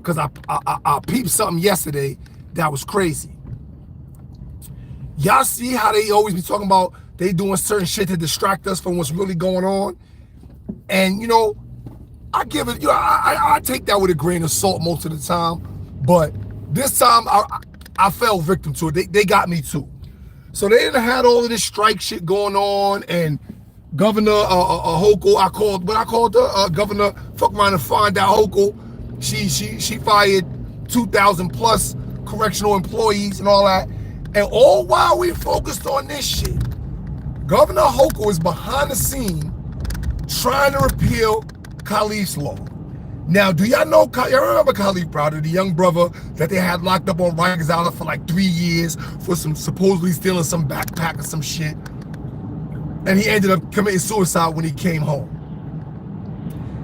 because I peeped something yesterday that was crazy. Y'all see how they always be talking about they doing certain shit to distract us from what's really going on? And, you know, I give it, you know, I take that with a grain of salt most of the time. But this time, I fell victim to it. They got me too. So they done had all of this strike shit going on, and Governor Hochul, I called Governor, fuck around and find out Hochul. She fired 2,000 plus correctional employees and all that. And all while we focused on this shit, Governor Hochul is behind the scene trying to repeal Khalif's law. Now, do y'all know, y'all remember Khalif Browder, the young brother that they had locked up on Rikers Island for like 3 years for some supposedly stealing some backpack or some shit? And he ended up committing suicide when he came home.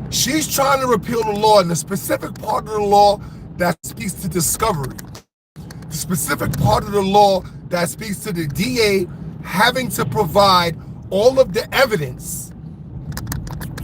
She's trying to repeal the law, and the specific part of the law that speaks to discovery. The specific part of the law that speaks to the DA having to provide all of the evidence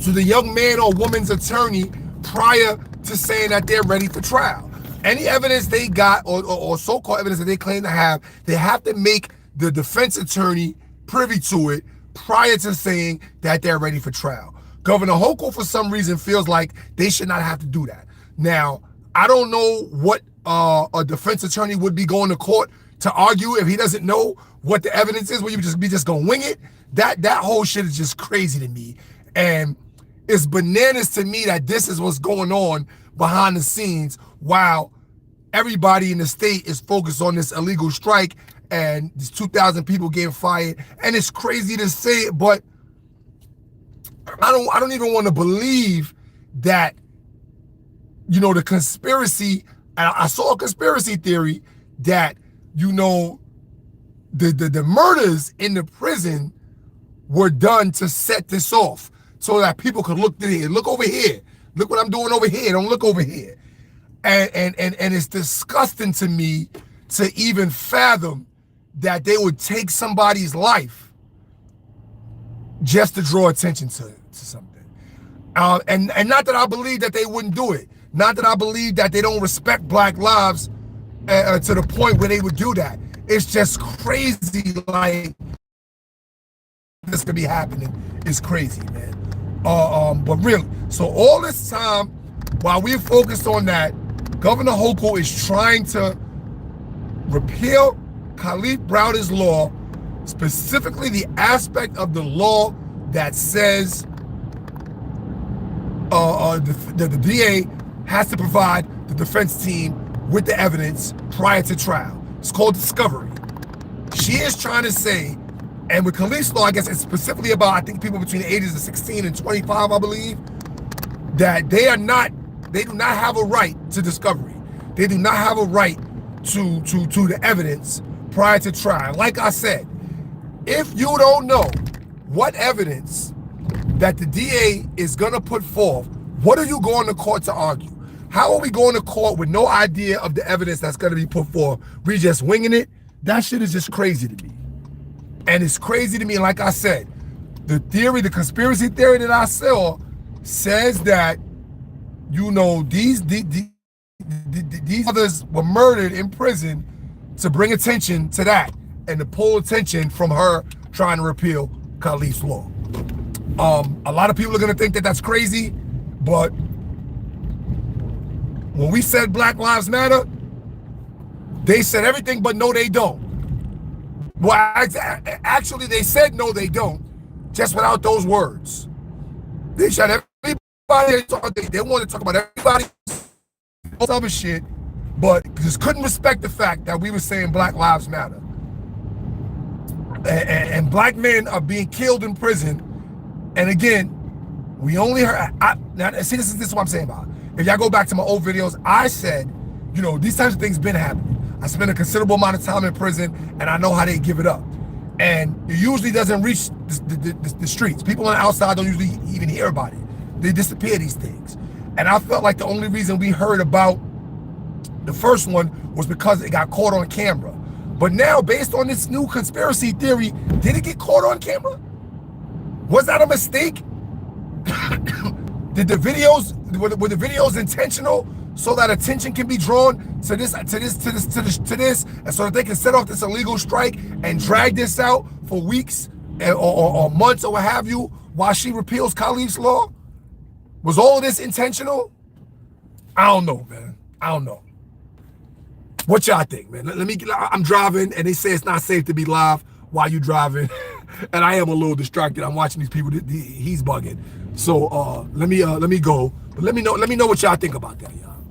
to the young man or woman's attorney prior to saying that they're ready for trial. Any evidence they got or so-called evidence that they claim to have, they have to make the defense attorney privy to it prior to saying that they're ready for trial. Governor Hochul, for some reason, feels like they should not have to do that. Now, I don't know what a defense attorney would be going to court to argue if he doesn't know what the evidence is. Will you just gonna wing it? That whole shit is just crazy to me, and it's bananas to me that this is what's going on behind the scenes while everybody in the state is focused on this illegal strike and these 2,000 people getting fired. And it's crazy to say it, but I don't even want to believe that, you know, the conspiracy. I saw a conspiracy theory that, you know, the murders in the prison were done to set this off so that people could look there. Look over here. Look what I'm doing over here. Don't look over here. And it's disgusting to me to even fathom that they would take somebody's life just to draw attention to something. And not that I believe that they wouldn't do it. Not that I believe that they don't respect black lives to the point where they would do that. It's just crazy, like, this could be happening. It's crazy, man. But really, so all this time, while we're focused on that, Governor Hochul is trying to repeal Khalif Browder's law, specifically the aspect of the law that says the DA has to provide the defense team with the evidence prior to trial. It's called discovery. She is trying to say, and with Khalif's law, I guess it's specifically about, I think, people between the ages of 16 and 25, I believe, that they do not have a right to discovery. They do not have a right to the evidence prior to trial. Like I said, if you don't know what evidence that the DA is gonna put forth, what are you going to court to argue? How are we going to court with no idea of the evidence that's gonna be put forth? We just winging it? That shit is just crazy to me. And it's crazy to me, like I said, the conspiracy theory that I saw says that, you know, these others were murdered in prison to bring attention to that and to pull attention from her trying to repeal Khalif's law. A lot of people are gonna think that that's crazy, but when we said Black Lives Matter, they said everything but no, they don't. Well, actually, they said no, they don't, just without those words. They shut everybody. They want to talk about everybody, all other shit, but just couldn't respect the fact that we were saying Black Lives Matter. And black men are being killed in prison. And again, we only heard. Now, see, this is what I'm saying about it. If y'all go back to my old videos, I said, you know, these types of things been happening. I spent a considerable amount of time in prison, and I know how they give it up. And it usually doesn't reach the streets. People on the outside don't usually even hear about it. They disappear, these things. And I felt like the only reason we heard about the first one was because it got caught on camera. But now, based on this new conspiracy theory, did it get caught on camera? Was that a mistake? Were the videos intentional so that attention can be drawn to this, and so that they can set off this illegal strike and drag this out for weeks or months or what have you while she repeals Khalif's law? Was all of this intentional? I don't know, man. I don't know. What y'all think, man? I'm driving and they say it's not safe to be live while you driving. And I am a little distracted. I'm watching these people. He's bugging. So let me go. But let me know what y'all think about that, y'all.